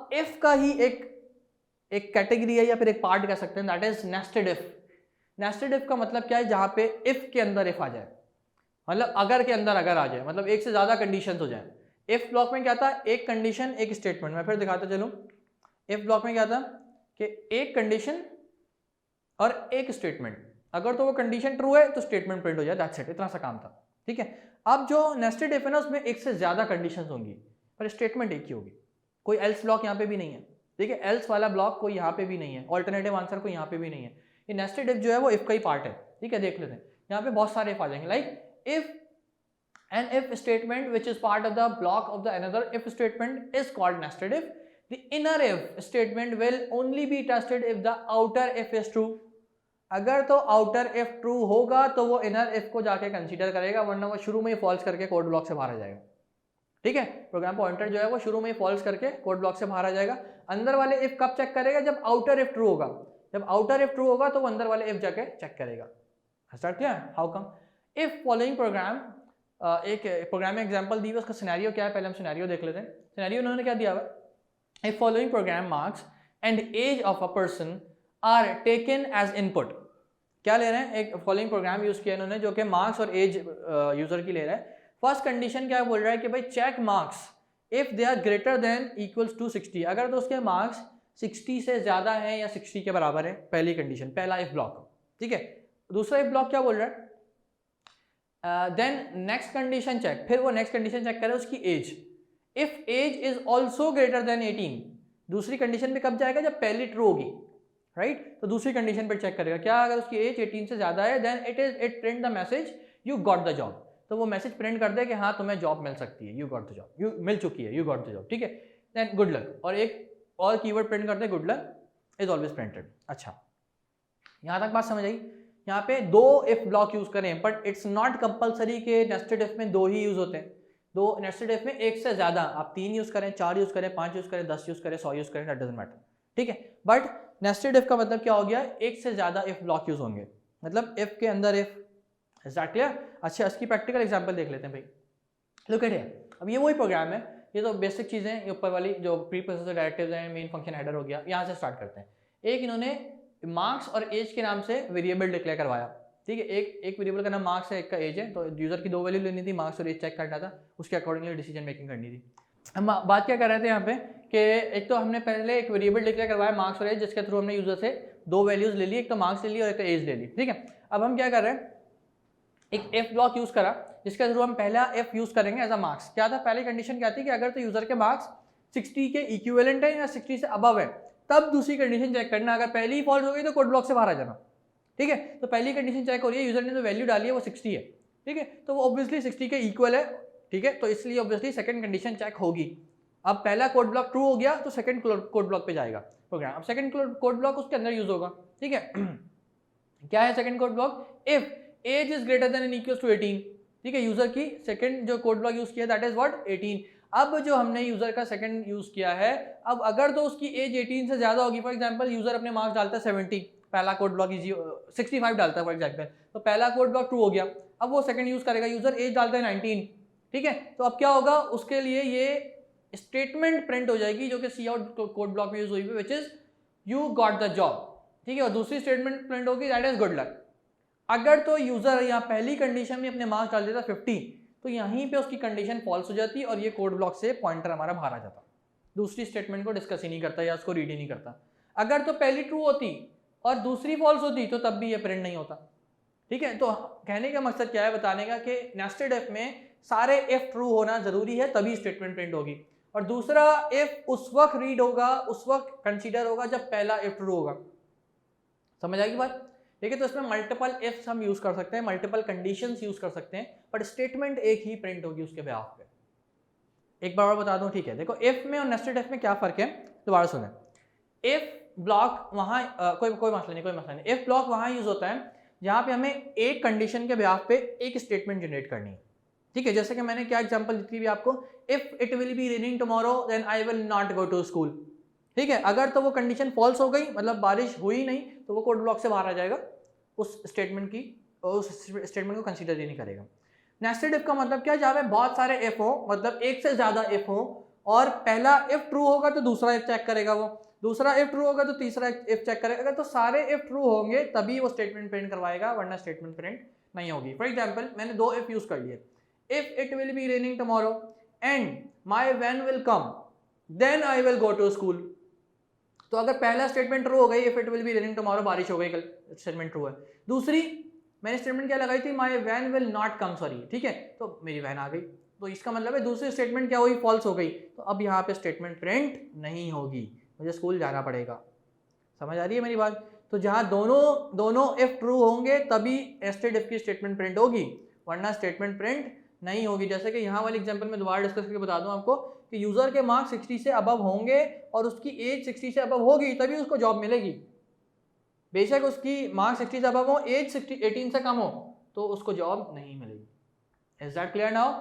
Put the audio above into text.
अब इफ का ही एक कैटेगरी है या फिर एक पार्ट कह सकते हैं, that is nested if. Nested if का मतलब क्या है, जहां पे इफ के अंदर इफ आ जाए, मतलब अगर के अंदर अगर आ जाए, मतलब एक से ज्यादा कंडीशंस हो जाए। इफ ब्लॉक में क्या था, एक कंडीशन एक स्टेटमेंट। मैं फिर दिखाता चलूं, इफ ब्लॉक में क्या था कि एक कंडीशन और एक स्टेटमेंट, अगर तो वो कंडीशन ट्रू है तो स्टेटमेंट प्रिंट हो जाए, दैट्स इट, इतना सा काम था। ठीक है, अब जो नेस्टेड इफ है ना, उसमें एक से ज्यादा कंडीशंस होंगी पर स्टेटमेंट एक ही होगी। कोई एल्स ब्लॉक यहाँ पे भी नहीं है। ठीक है, एल्स वाला ब्लॉक कोई यहाँ पे भी नहीं है, ऑल्टरनेटिव आंसर कोई यहाँ पे भी नहीं है। ये नेस्टेड इफ जो है वो इफ का ही पार्ट है। ठीक है, देख लेते हैं, यहाँ पे बहुत सारे इफ आ जाएंगे, like if an if statement which is part of the block of the another if statement is called nested if. The inner if statement will only be tested if the outer if is true. अगर तो outer if true होगा तो वो inner if को जाके consider करेगा, वरना वो शुरू में ही फॉल्स करके कोड ब्लॉक से बाहर आ जाएगा। ठीक है, प्रोग्राम पॉइंटर जो है वो शुरू में ही फॉल्स करके कोड ब्लॉक से बाहर आ जाएगा। अंदर वाले इफ कब चेक करेगा, जब आउटर इफ ट्रू होगा। जब आउटर इफ ट्रू होगा तो वो अंदर वाले इफ जाके चेक करेगा। स्टार्ट किया, how come. If following programme, एक प्रोग्राम में एग्जांपल दी हुई, उसका सिनेरियो क्या है, पहले हम सिनेरियो देख लेते हैं। सिनेरियो उन्होंने क्या दिया हुआ है, if following program marks and age of a person are taken as input. क्या ले रहे हैं, एक फॉलोइंग प्रोग्राम यूज किया इन्होंने जो कि मार्क्स और एज यूजर की ले रहा है। फर्स्ट कंडीशन क्या बोल रहा है कि भाई check marks if they are greater than equals to 60, अगर तो उसके मार्क्स 60 से ज्यादा है या 60 के बराबर है, पहली कंडीशन, पहला इफ ब्लॉक। ठीक है, दूसरा इफ ब्लॉक क्या बोल रहा है, देन नेक्स्ट कंडीशन चेक, फिर वो नेक्स्ट कंडीशन चेक करे उसकी age. If age is also greater than 18, दूसरी कंडीशन पे कब जाएगा, जब पहली ट्रू होगी, राइट। तो दूसरी कंडीशन पर चेक करेगा क्या, अगर उसकी एज 18 से ज्यादा है, then it print the message you got the job. तो वो मैसेज प्रिंट कर दे कि हाँ तुम्हें जॉब मिल सकती है, you got the job, you मिल चुकी है, यू गॉट द जॉब। ठीक है, देन गुड लक, और एक और कीवर्ड प्रिंट कर दे, good luck is always printed. अच्छा, यहां तक बात समझ आई। यहाँ पे दो इफ ब्लॉक यूज करें, बट इट्स नॉट कंपलसरी कि नेस्टेड इफ में दो ही यूज होते हैं। दो नेस्टेड इफ में एक से ज्यादा, आप 3 यूज करें, 4 यूज करें, 5 यूज करें, 10 यूज करें, 100 यूज करें, दैट डजंट मैटर। ठीक है, बट नेस्टेड इफ का मतलब क्या हो गया, एक से ज्यादा इफ ब्लॉक यूज होंगे, मतलब इफ के अंदर इफ। Is that clear? अच्छा, इसकी प्रैक्टिकल एग्जांपल देख लेते हैं भाई। लुक एट हियर, अब ये वही प्रोग्राम है, ये तो बेसिक चीजें हैं, ऊपर वाली जो प्री प्रोसेसर डायरेक्टिव्स हैं, मेन फंक्शन हेडर हो गया, यहाँ से स्टार्ट करते हैं। एक इन्होंने मार्क्स और एज के नाम से वेरिएबल डिक्लेयर करवाया। ठीक है, एक वेरिएबल का नाम मार्क्स है, एक का एज है, तो यूजर की दो वैल्यू लेनी थी, मार्क्स और एज चेक करना था, उसके अकॉर्डिंगली डिसीजन मेकिंग करनी थी। हम बात क्या कर रहे थे यहाँ पे कि एक तो हमने पहले एक वेरिएबल डिक्लेयर करवाया मार्क्स और एज, जिसके थ्रू हमने यूजर से दो वैल्यूज ले ली, एक तो मार्क्स ले ली और एक तो एज ले ली। ठीक है, अब हम क्या कर रहे हैं, एक इफ ब्लॉक यूज करा जिसके थ्रू हम पहला इफ यूज करेंगे एज अ मार्क्स। क्या था, पहली कंडीशन क्या थी कि अगर तो यूजर के मार्क्स 60 के इक्विवेलेंट है या 60 से अबव है, तब दूसरी कंडीशन चेक करना, अगर पहली ही फॉल्स हो गई तो कोड ब्लॉक से बाहर आ जाना। ठीक है, तो पहली कंडीशन चेक हो रही है, यूजर ने जो वैल्यू डाली है वो 60 है। ठीक है, तो वो ऑब्वियसली 60 के इक्वल है। ठीक है, तो इसलिए ऑब्वियसली सेकंड कंडीशन चेक होगी। अब पहला कोड ब्लॉक ट्रू हो गया तो सेकंड कोड ब्लॉक पे जाएगा प्रोग्राम। अब सेकंड कोड ब्लॉक उसके अंदर यूज होगा। ठीक है, क्या है second code block, if age is greater than and equals to 18। ठीक है, यूजर की सेकंड जो कोड ब्लॉक यूज किया दैट इज व्हाट, 18। अब जो हमने यूजर का सेकंड यूज किया है, अब अगर तो उसकी एज 18 से ज्यादा होगी, फॉर एग्जांपल यूजर अपने मार्क्स डालता है 70, पहला कोड ब्लॉक इजी 65 डालता है फॉर एग्जांपल, तो पहला कोड ब्लॉक ट्रू हो गया। अब वो सेकंड यूज करेगा, यूजर एज डालता है 19। ठीक है, तो अब क्या होगा, उसके लिए ये स्टेटमेंट प्रिंट हो जाएगी जो कि सी आउट कोड ब्लॉक में यूज हुई है, which is you got the job. ठीक है, और दूसरी स्टेटमेंट प्रिंट होगी दैट इज गुड लक। अगर तो यूजर यहाँ पहली कंडीशन में अपने मार्क्स डाल देता 50, तो यहीं पे उसकी कंडीशन फॉल्स हो जाती और ये कोड ब्लॉक से पॉइंटर हमारा बाहर आ जाता, दूसरी स्टेटमेंट को डिस्कस ही नहीं करता या उसको रीड ही नहीं करता। अगर तो पहली ट्रू होती और दूसरी फॉल्स होती तो तब भी ये प्रिंट नहीं होता। ठीक है, तो कहने का मकसद क्या है, बताने का कि नेस्टेड इफ में सारे इफ ट्रू होना जरूरी है, तभी स्टेटमेंट प्रिंट होगी। और दूसरा इफ उस वक्त रीड होगा, उस वक्त कंसीडर होगा जब पहला इफ ट्रू होगा। समझ आएगी बात? ठीक है, तो इसमें मल्टीपल इफ्स हम यूज कर सकते हैं, मल्टीपल कंडीशंस यूज कर सकते हैं, बट स्टेटमेंट एक ही प्रिंट होगी उसके बिहाफ पे। एक बार और बता दूं, ठीक है, देखो इफ में और नेस्टेड इफ में क्या फर्क है, दोबारा सुने। इफ ब्लॉक वहां कोई मसला नहीं, इफ ब्लॉक वहां यूज होता है जहां पे हमें एक कंडीशन के बिहाफ पे एक स्टेटमेंट जनरेट करनी है। ठीक है, जैसे कि मैंने क्या एग्जांपल दी थी आपको, if it will be raining tomorrow then I will not go to school. ठीक है, अगर तो वो कंडीशन फॉल्स हो गई, मतलब बारिश हुई नहीं, तो वो कोड ब्लॉक से बाहर आ जाएगा, उस स्टेटमेंट को कंसीडर ही नहीं करेगा। नेस्टेड इफ का मतलब क्या, जहां पे बहुत सारे इफ हो, मतलब एक से ज्यादा इफ हो, और पहला इफ ट्रू होगा तो दूसरा इफ चेक करेगा, वो दूसरा इफ ट्रू होगा तो तीसरा इफ चेक करेगा। अगर तो सारे इफ ट्रू होंगे तभी वो स्टेटमेंट प्रिंट करवाएगा, वरना स्टेटमेंट प्रिंट नहीं होगी। फॉर एग्जाम्पल मैंने दो इफ यूज कर लिए, if it will be raining tomorrow and my van will come then I will go to school. तो अगर पहला स्टेटमेंट ट्रू हो गई, if it will be raining tomorrow, बारिश हो गई कल, स्टेटमेंट ट्रू है। दूसरी मैंने स्टेटमेंट क्या लगाई थी, my van will not come, sorry, ठीक है, तो मेरी वैन आ गई, तो इसका मतलब है दूसरी स्टेटमेंट क्या हुई, फॉल्स हो गई, तो अब यहाँ पे स्टेटमेंट प्रिंट नहीं होगी, मुझे स्कूल जाना पड़ेगा। समझ आ रही है मेरी बात? तो जहाँ दोनों इफ ट्रू होंगे तभी नेस्टेड इफ की स्टेटमेंट प्रिंट होगी, वरना स्टेटमेंट प्रिंट नहीं होगी। जैसे कि यहाँ वाली एग्जांपल में दोबारा डिस्कस करके बता दूं आपको कि यूजर के मार्क्स 60 से अबव होंगे और उसकी एज 60 से अबव होगी तभी उसको जॉब मिलेगी। बेशक उसकी मार्क्स 60 से अबव हो, एज 18 से कम हो, तो उसको जॉब नहीं मिलेगी। Is that clear now?